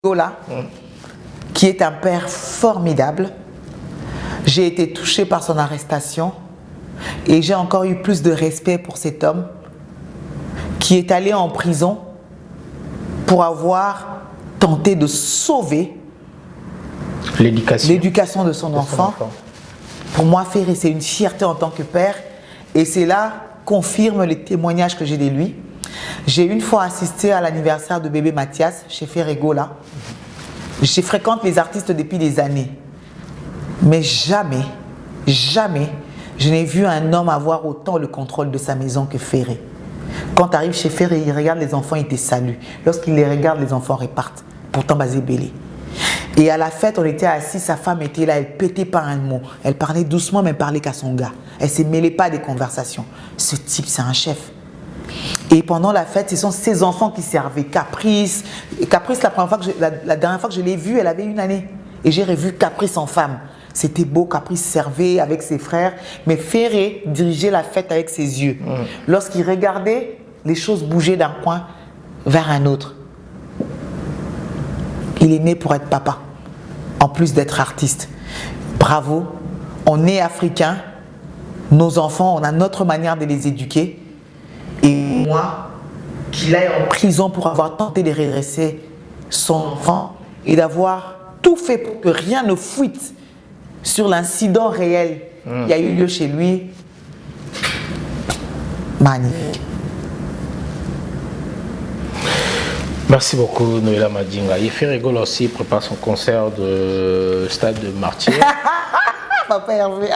Gola, qui est un père formidable. J'ai été touchée par son arrestation et j'ai encore eu plus de respect pour cet homme qui est allé en prison pour avoir tenté de sauver l'éducation de son enfant. Pour moi, Ferré, c'est une fierté en tant que père et cela confirme les témoignages que j'ai de lui. J'ai une fois assisté à l'anniversaire de bébé Mathias chez Ferré Gola. Je fréquente les artistes depuis des années. Mais jamais, jamais, je n'ai vu un homme avoir autant le contrôle de sa maison que Ferré. Quand tu arrives chez Ferré, il regarde les enfants, il te salue. Lorsqu'il les regarde, les enfants repartent. Pourtant, basé belé. Et à la fête, on était assis, sa femme était là, elle pétait pas un mot. Elle parlait doucement, mais elle parlait qu'à son gars. Elle ne se mêlait pas des conversations. Ce type, c'est un chef. Et pendant la fête, ce sont ses enfants qui servaient. Caprice, la dernière fois que je l'ai vue, elle avait 1 année. Et j'ai revu Caprice en femme. C'était beau, Caprice servait avec ses frères. Mais Ferré dirigeait la fête avec ses yeux. Lorsqu'il regardait, les choses bougeaient d'un coin vers un autre. Il est né pour être papa, en plus d'être artiste. Bravo, on est africain. Nos enfants, on a notre manière de les éduquer. Et moi, qu'il aille en prison pour avoir tenté de redresser son enfant et d'avoir tout fait pour que rien ne fuite sur l'incident réel qui a eu lieu chez lui, magnifique. Merci beaucoup, Noëlla Madinga. Et Ferré Gola aussi prépare son concert de Stade de Martyrs Papa Hervé.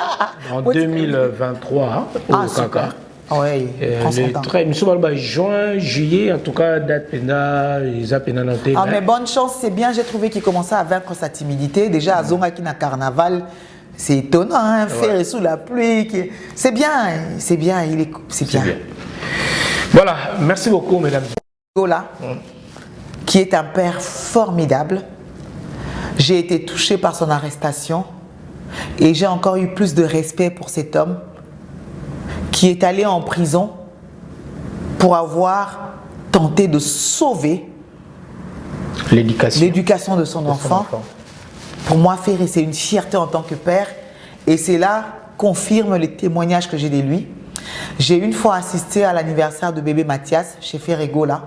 en 2023 au Kaka. Oui, nous sommes en juin, juillet, en tout cas, date pénale, les appels. Mais bonne chance, c'est bien. J'ai trouvé qu'il commençait à vaincre sa timidité. Déjà, à Zonga qui n'a carnaval, c'est étonnant, hein, Ferré sous la pluie. C'est bien, c'est bien, c'est bien. Voilà, merci beaucoup, mesdames. Gola, qui est un père formidable. J'ai été touchée par son arrestation et j'ai encore eu plus de respect pour cet homme qui est allé en prison pour avoir tenté de sauver l'éducation de son enfant. Pour moi, Ferré, c'est une fierté en tant que père et cela confirme les témoignages que j'ai de lui. J'ai une fois assisté à l'anniversaire de bébé Mathias chez Ferré Gola.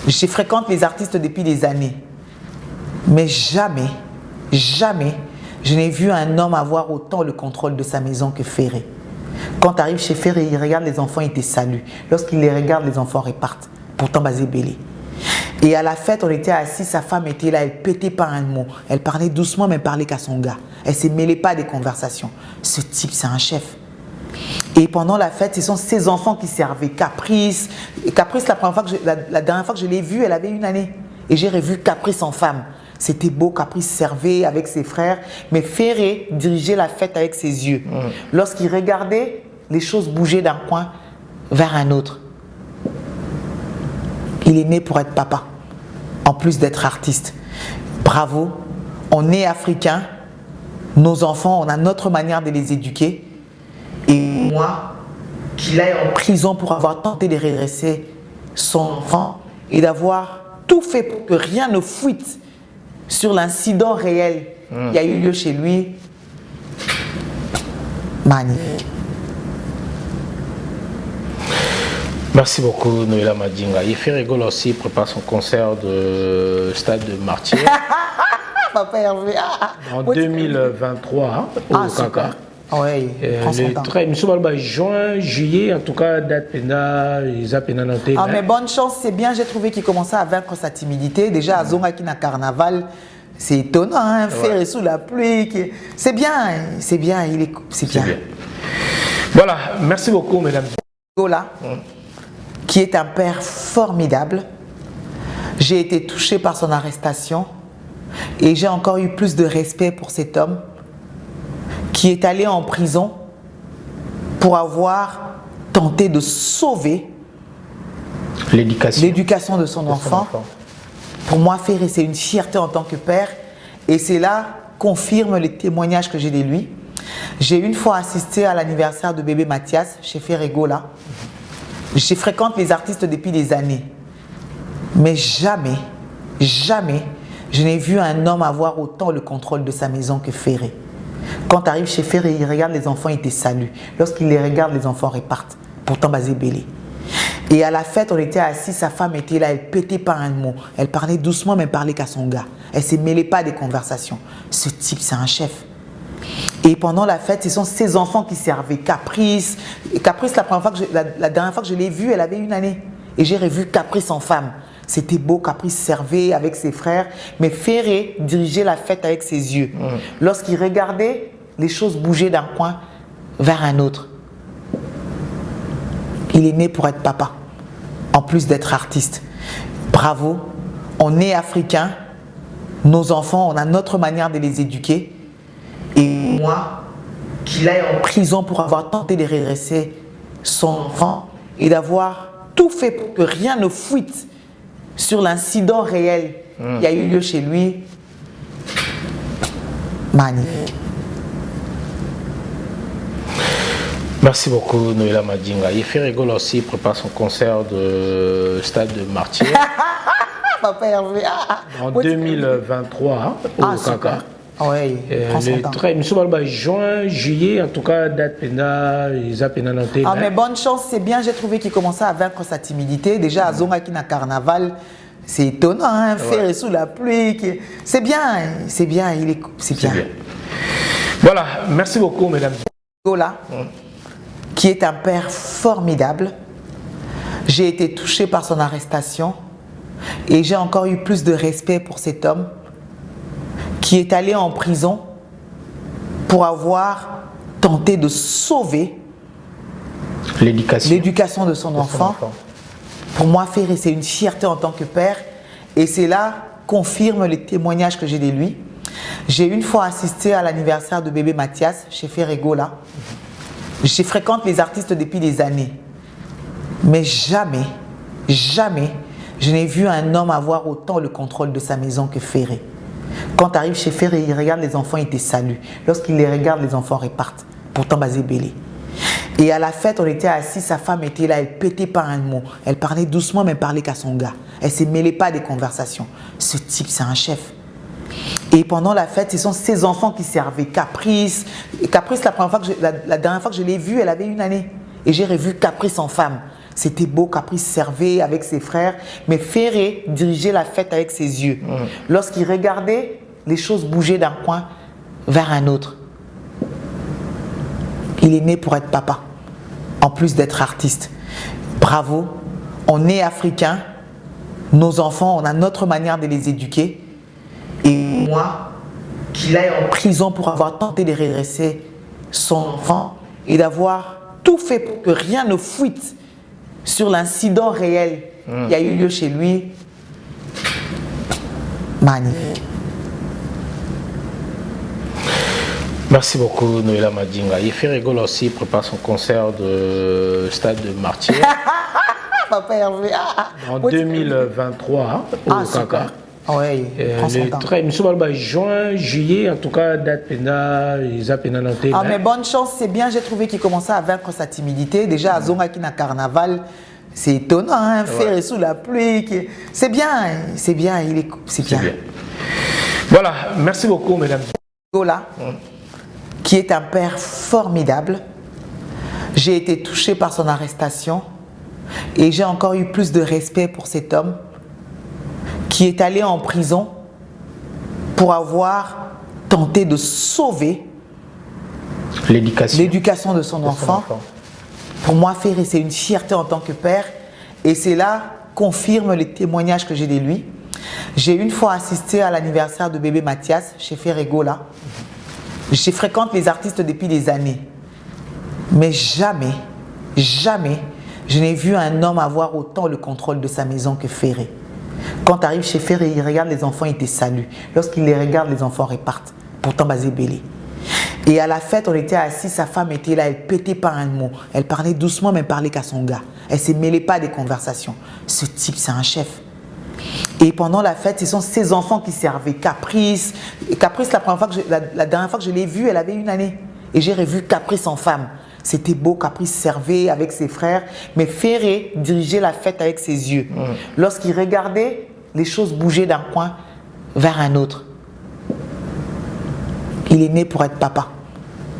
Je fréquente les artistes depuis des années. Mais jamais, jamais, je n'ai vu un homme avoir autant le contrôle de sa maison que Ferré. Quand tu arrives chez Ferré, il regarde les enfants, il te salue. Lorsqu'il les regarde, les enfants repartent. Pourtant, basé belé. Et à la fête, on était assis, sa femme était là, elle pétait pas un mot. Elle parlait doucement, mais elle parlait qu'à son gars. Elle ne se mêlait pas des conversations. Ce type, c'est un chef. Et pendant la fête, ce sont ses enfants qui servaient. Caprice, la dernière fois que je l'ai vue, elle avait 1 année. Et j'ai revu Caprice en femme. C'était beau, Caprice servait avec ses frères. Mais Ferré dirigeait la fête avec ses yeux. Lorsqu'il regardait, les choses bougeaient d'un coin vers un autre. Il est né pour être papa, en plus d'être artiste. Bravo, on est africain. Nos enfants, on a notre manière de les éduquer. Et moi, qu'il aille en prison pour avoir tenté de redresser son enfant et d'avoir tout fait pour que rien ne fuite sur l'incident réel qui a eu lieu chez lui, magnifique. Merci beaucoup, Noëlla Madinga. Et Ferré Gola aussi prépare son concert de Stade de Martyrs Papa Hervé. en 2023 au Kaka. Oui, nous sommes en juin, juillet, en tout cas, date pénale, les appels. Mais bonne chance, c'est bien. J'ai trouvé qu'il commençait à vaincre sa timidité. Déjà, à Zonga qui n'a carnaval, c'est étonnant, hein, Ferré sous la pluie. C'est bien, c'est bien, c'est bien. Voilà, merci beaucoup, mesdames. Gola, qui est un père formidable. J'ai été touchée par son arrestation et j'ai encore eu plus de respect pour cet homme qui est allé en prison pour avoir tenté de sauver l'éducation de son enfant. Pour moi, Ferré, c'est une fierté en tant que père et cela confirme les témoignages que j'ai de lui. J'ai une fois assisté à l'anniversaire de bébé Mathias chez Ferré Gola. Je fréquente les artistes depuis des années. Mais jamais, jamais, Je n'ai vu un homme avoir autant le contrôle de sa maison que Ferré. Quand tu arrives chez Ferré, il regarde les enfants, il te salue. Lorsqu'il les regarde, les enfants repartent. Pourtant, basé belé. Et à la fête, on était assis, sa femme était là, elle pétait pas un mot. Elle parlait doucement, mais elle parlait qu'à son gars. Elle ne se mêlait pas des conversations. Ce type, c'est un chef. Et pendant la fête, ce sont ses enfants qui servaient. Caprice, la dernière fois que je l'ai vue, elle avait 1 année. Et j'ai revu Caprice en femme. C'était beau, Caprice servait avec ses frères. Mais Ferré dirigeait la fête avec ses yeux. Lorsqu'il regardait, les choses bougeaient d'un coin vers un autre. Il est né pour être papa, en plus d'être artiste. Bravo, on est africain. Nos enfants, on a notre manière de les éduquer. Et moi, qu'il aille en prison pour avoir tenté de redresser son enfant et d'avoir tout fait pour que rien ne fuite sur l'incident réel qui a eu lieu chez lui. Magnifique. Merci beaucoup, Noéla Madinga. Yeffe Rigol aussi prépare son concert de Stade de Martyrs Papa Hervé. en 2023 au Kaka. Oui, nous juin, juillet, en tout cas, date pena, ils appellent noté. Mais bonne chance, c'est bien. J'ai trouvé qu'il commençait à vaincre sa timidité. Déjà, à Zonga qui n'a carnaval, c'est étonnant, hein, faire sous la pluie. C'est bien, c'est bien, c'est bien. Voilà, merci beaucoup, mesdames. Gola, qui est un père formidable. J'ai été touchée par son arrestation et j'ai encore eu plus de respect pour cet homme qui est allé en prison pour avoir tenté de sauver l'éducation de son enfant. Pour moi, Ferré, c'est une fierté en tant que père et cela confirme les témoignages que j'ai de lui. J'ai une fois assisté à l'anniversaire de bébé Mathias chez Ferré Gola. Je fréquente les artistes depuis des années, mais jamais, jamais, je n'ai vu un homme avoir autant le contrôle de sa maison que Ferré. Quand tu arrives chez Ferré, il regarde les enfants, il te salue. Lorsqu'il les regarde, les enfants repartent. Pourtant, basé belé. Et à la fête, on était assis, sa femme était là, elle pétait pas un mot. Elle parlait doucement, mais elle parlait qu'à son gars. Elle ne se mêlait pas des conversations. Ce type, c'est un chef. Et pendant la fête, ce sont ses enfants qui servaient. Caprice, la dernière fois que je l'ai vue, elle avait 1 année. Et j'ai revu Caprice en femme. C'était beau, Caprice servait avec ses frères. Mais Ferré dirigeait la fête avec ses yeux. Lorsqu'il regardait, les choses bougeaient d'un coin vers un autre. Il est né pour être papa, en plus d'être artiste. Bravo, on est africain. Nos enfants, on a notre manière de les éduquer. Et moi, qu'il aille en prison pour avoir tenté de redresser son enfant et d'avoir tout fait pour que rien ne fuite sur l'incident réel qui a eu lieu chez lui. Magnifique. Merci beaucoup, Noéla Madinga. Yeffe Rigol aussi prépare son concert de Stade de Martyrs Papa Hervé. en 2023 au Kaka. Oui, nous juin, juillet, en tout cas, date pena, ils appellent noté. Mais bonne chance, c'est bien. J'ai trouvé qu'il commençait à vaincre sa timidité. Déjà, à Zonga qui n'a carnaval, c'est étonnant, hein, faire sous la pluie. C'est bien, c'est bien, c'est bien. Voilà, merci beaucoup, mesdames. Gola, qui est un père formidable. J'ai été touchée par son arrestation et j'ai encore eu plus de respect pour cet homme qui est allé en prison pour avoir tenté de sauver l'éducation de son enfant. Pour moi, Ferré, c'est une fierté en tant que père et cela confirme les témoignages que j'ai de lui. J'ai une fois assisté à l'anniversaire de bébé Mathias chez Ferré Gola. Je fréquente les artistes depuis des années, mais jamais, jamais, je n'ai vu un homme avoir autant le contrôle de sa maison que Ferré. Quand tu arrives chez Ferré, il regarde les enfants, il te salue. Lorsqu'il les regarde, les enfants repartent. Pourtant, basé belé. Et à la fête, on était assis, sa femme était là, elle pétait pas un mot. Elle parlait doucement, mais elle parlait qu'à son gars. Elle ne se mêlait pas des conversations. Ce type, c'est un chef. Et pendant la fête, ce sont ses enfants qui servaient. Caprice, la dernière fois que je l'ai vue, elle avait 1 année. Et j'ai revu Caprice en femme. C'était beau, Caprice servait avec ses frères. Mais Ferré dirigeait la fête avec ses yeux. Lorsqu'il regardait, les choses bougeaient d'un coin vers un autre. Il est né pour être papa,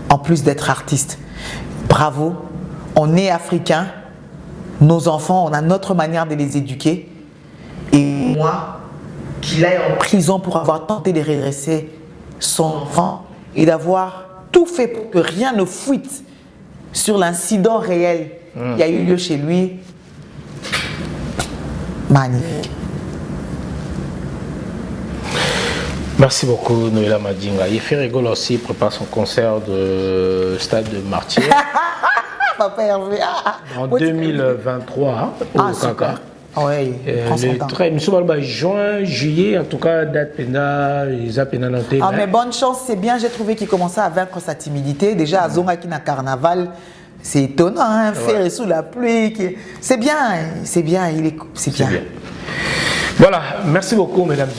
en plus d'être artiste. Bravo, on est africain, nos enfants, on a notre manière de les éduquer. Et moi, qu'il aille en prison pour avoir tenté de redresser son enfant et d'avoir tout fait pour que rien ne fuite sur l'incident réel qui a eu lieu chez lui. Magnifique. Merci beaucoup, Noéla Madinga. Yeffe Rigolo aussi prépare son concert de Stade de Martyrs Papa Hervé. en 2023 au Kaka. Super. Oui, prends son temps. Nous sommes en juin, juillet, en tout cas, date pena, ils ont pena noté. Ah, mais bonne chance, c'est bien. J'ai trouvé qu'il commençait à vaincre sa timidité. Déjà, à Zonga qui n'a carnaval, c'est étonnant, hein, faire sous la pluie. C'est bien, c'est bien, c'est bien. Voilà, merci beaucoup, mesdames.